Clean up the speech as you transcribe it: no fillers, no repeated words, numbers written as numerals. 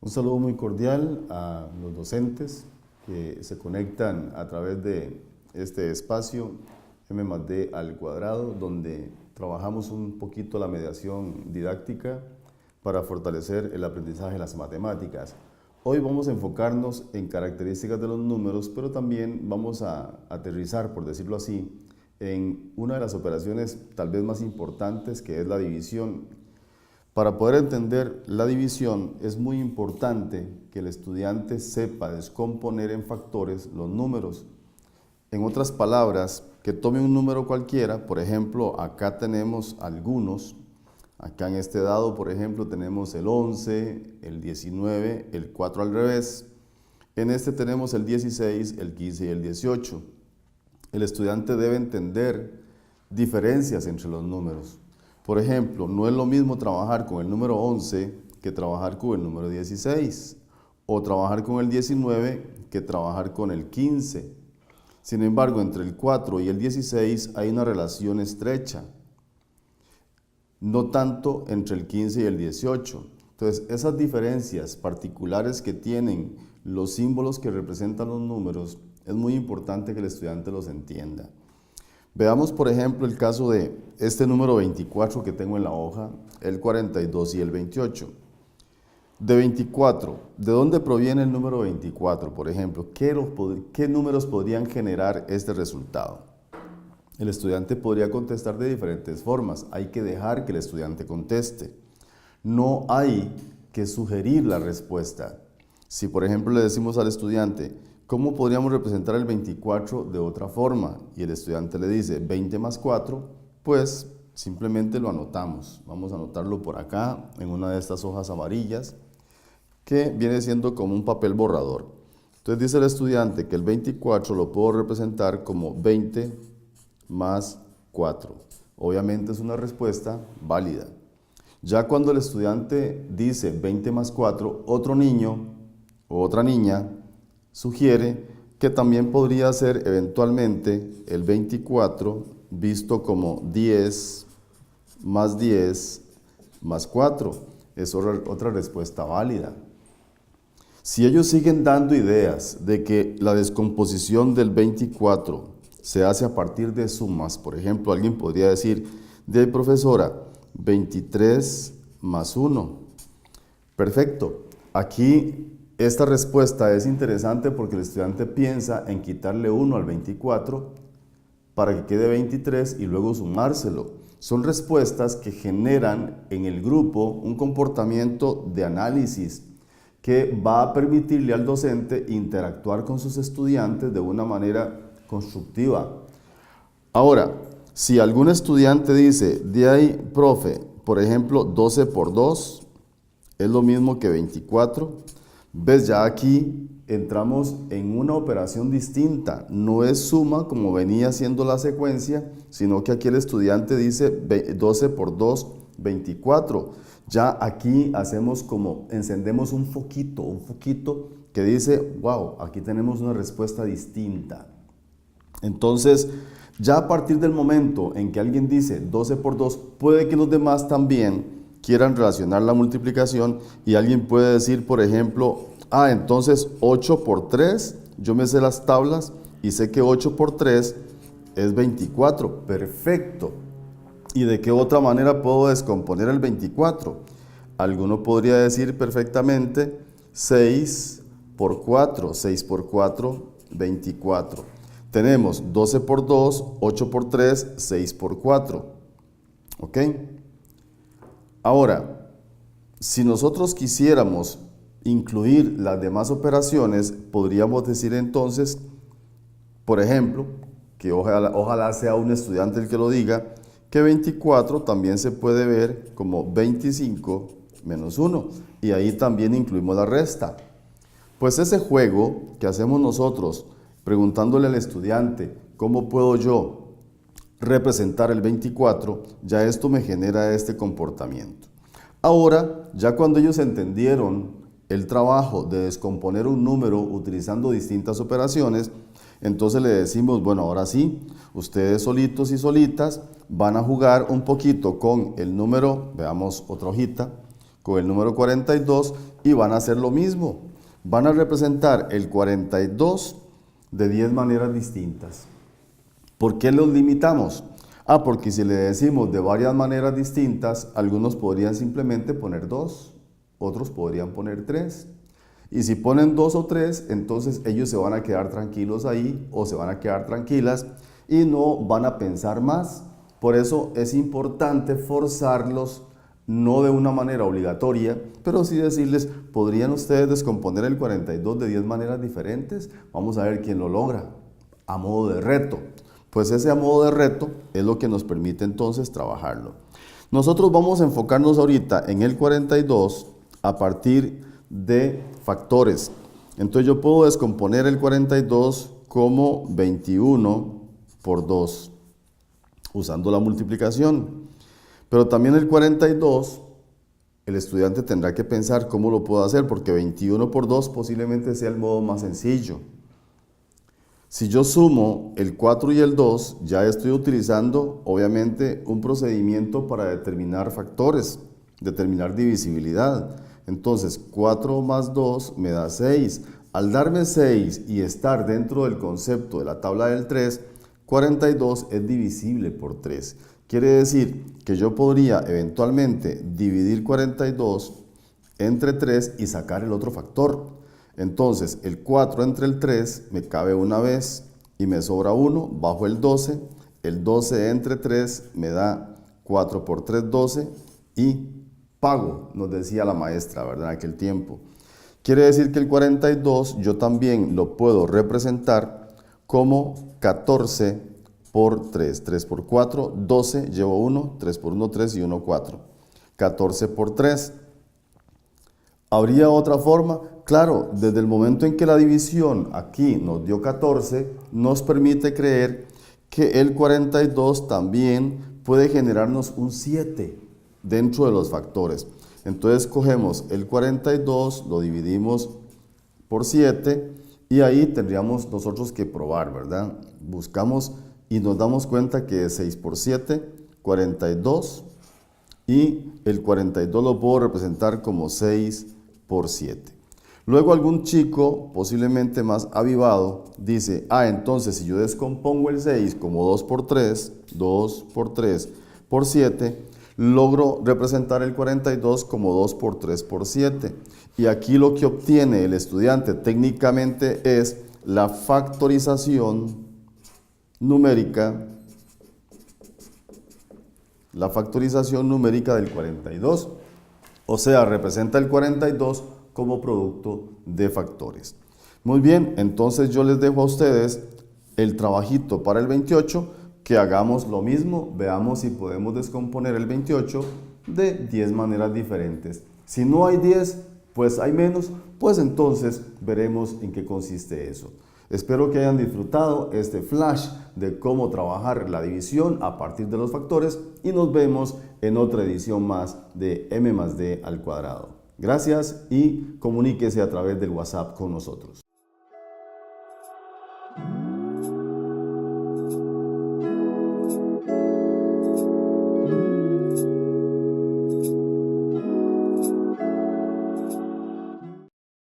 Un saludo muy cordial a los docentes que se conectan a través de este espacio M+D al cuadrado, donde trabajamos un poquito la mediación didáctica para fortalecer el aprendizaje de las matemáticas. Hoy vamos a enfocarnos en características de los números, pero también vamos a aterrizar, por decirlo así, en una de las operaciones tal vez más importantes, que es la división. Para poder entender la división es muy importante que el estudiante sepa descomponer en factores los números. En otras palabras, que tome un número cualquiera, por ejemplo, acá tenemos algunos, acá en este dado, por ejemplo, tenemos el 11, el 19, el 4 al revés, en este tenemos el 16, el 15 y el 18. El estudiante debe entender diferencias entre los números. Por ejemplo, no es lo mismo trabajar con el número 11 que trabajar con el número 16, o trabajar con el 19 que trabajar con el 15. Sin embargo, entre el 4 y el 16 hay una relación estrecha, no tanto entre el 15 y el 18. Entonces, esas diferencias particulares que tienen los símbolos que representan los números, es muy importante que el estudiante los entienda. Veamos, por ejemplo, el caso de este número 24 que tengo en la hoja, el 42 y el 28. De 24, ¿de dónde proviene el número 24? Por ejemplo, ¿qué números podrían generar este resultado? El estudiante podría contestar de diferentes formas. Hay que dejar que el estudiante conteste. No hay que sugerir la respuesta. Si, por ejemplo, le decimos al estudiante, ¿cómo podríamos representar el 24 de otra forma? Y el estudiante le dice 20 más 4, pues simplemente lo anotamos. Vamos a anotarlo por acá, en una de estas hojas amarillas, que viene siendo como un papel borrador. Entonces dice el estudiante que el 24 lo puedo representar como 20 más 4. Obviamente es una respuesta válida. Ya cuando el estudiante dice 20 más 4, otro niño o otra niña sugiere que también podría ser eventualmente el 24 visto como 10 más 4. Es otra respuesta válida. Si ellos siguen dando ideas de que la descomposición del 24 se hace a partir de sumas, por ejemplo, alguien podría decir, profesora, 23 más 1. Perfecto. Aquí esta respuesta es interesante porque el estudiante piensa en quitarle 1 al 24 para que quede 23 y luego sumárselo. Son respuestas que generan en el grupo un comportamiento de análisis que va a permitirle al docente interactuar con sus estudiantes de una manera constructiva. Ahora, si algún estudiante dice, de ahí, profe, por ejemplo, 12 por 2 es lo mismo que 24, ves, ya aquí entramos en una operación distinta. No es suma como venía siendo la secuencia, sino que aquí el estudiante dice 12 por 2, 24. Ya aquí hacemos como, encendemos un foquito que dice, wow, aquí tenemos una respuesta distinta. Entonces, ya a partir del momento en que alguien dice 12 por 2, puede que los demás también quieran relacionar la multiplicación y alguien puede decir, por ejemplo, entonces 8 por 3, yo me sé las tablas y sé que 8 por 3 es 24. Perfecto. ¿Y de qué otra manera puedo descomponer el 24? Alguno podría decir perfectamente 6 por 4, 6 por 4, 24. Tenemos 12 por 2, 8 por 3, 6 por 4. ¿Ok? Ahora, si nosotros quisiéramos incluir las demás operaciones, podríamos decir entonces, por ejemplo, que ojalá sea un estudiante el que lo diga, que 24 también se puede ver como 25 menos 1, y ahí también incluimos la resta. Pues ese juego que hacemos nosotros, preguntándole al estudiante, ¿cómo puedo yo representar el 24? Ya esto me genera este comportamiento. Ahora, ya cuando ellos entendieron el trabajo de descomponer un número utilizando distintas operaciones, entonces le decimos, bueno, ahora sí, ustedes solitos y solitas van a jugar un poquito con el número, veamos otra hojita, con el número 42 y van a hacer lo mismo. Van a representar el 42 de 10 maneras distintas. ¿Por qué los limitamos? Porque si le decimos de varias maneras distintas, algunos podrían simplemente poner 2, otros podrían poner 3. Y si ponen 2 o 3, entonces ellos se van a quedar tranquilos ahí o se van a quedar tranquilas y no van a pensar más. Por eso es importante forzarlos, no de una manera obligatoria, pero sí decirles, ¿podrían ustedes descomponer el 42 de 10 maneras diferentes? Vamos a ver quién lo logra, a modo de reto. Pues ese a modo de reto es lo que nos permite entonces trabajarlo. Nosotros vamos a enfocarnos ahorita en el 42 a partir de factores. Entonces yo puedo descomponer el 42 como 21 por 2, usando la multiplicación. Pero también el 42, el estudiante tendrá que pensar cómo lo puedo hacer, porque 21 por 2 posiblemente sea el modo más sencillo. Si yo sumo el 4 y el 2, ya estoy utilizando, obviamente, un procedimiento para determinar factores, determinar divisibilidad. Entonces, 4 más 2 me da 6. Al darme 6 y estar dentro del concepto de la tabla del 3, 42 es divisible por 3. Quiere decir que yo podría eventualmente dividir 42 entre 3 y sacar el otro factor. Entonces, el 4 entre el 3 me cabe una vez y me sobra 1, bajo el 12. El 12 entre 3 me da 4 por 3, 12 y pago, nos decía la maestra, ¿verdad? En aquel tiempo. Quiere decir que el 42 yo también lo puedo representar como 14 por 3. 3 por 4, 12, llevo 1, 3 por 1, 3 y 1, 4. 14 por 3. ¿Habría otra forma? Claro, desde el momento en que la división aquí nos dio 14, nos permite creer que el 42 también puede generarnos un 7 dentro de los factores. Entonces cogemos el 42, lo dividimos por 7 y ahí tendríamos nosotros que probar, ¿verdad? Buscamos y nos damos cuenta que es 6 por 7, 42 y el 42 lo puedo representar como 6 por 7. Luego algún chico, posiblemente más avivado, dice, entonces si yo descompongo el 6 como 2 por 3, 2 por 3 por 7, logro representar el 42 como 2 por 3 por 7. Y aquí lo que obtiene el estudiante técnicamente es la factorización numérica del 42. O sea, representa el 42 como producto de factores. Muy bien, entonces yo les dejo a ustedes el trabajito para el 28, que hagamos lo mismo, veamos si podemos descomponer el 28 de 10 maneras diferentes. Si no hay 10, pues hay menos, pues entonces veremos en qué consiste eso. Espero que hayan disfrutado este flash de cómo trabajar la división a partir de los factores y nos vemos en otra edición más de M+D². Gracias y comuníquese a través del WhatsApp con nosotros.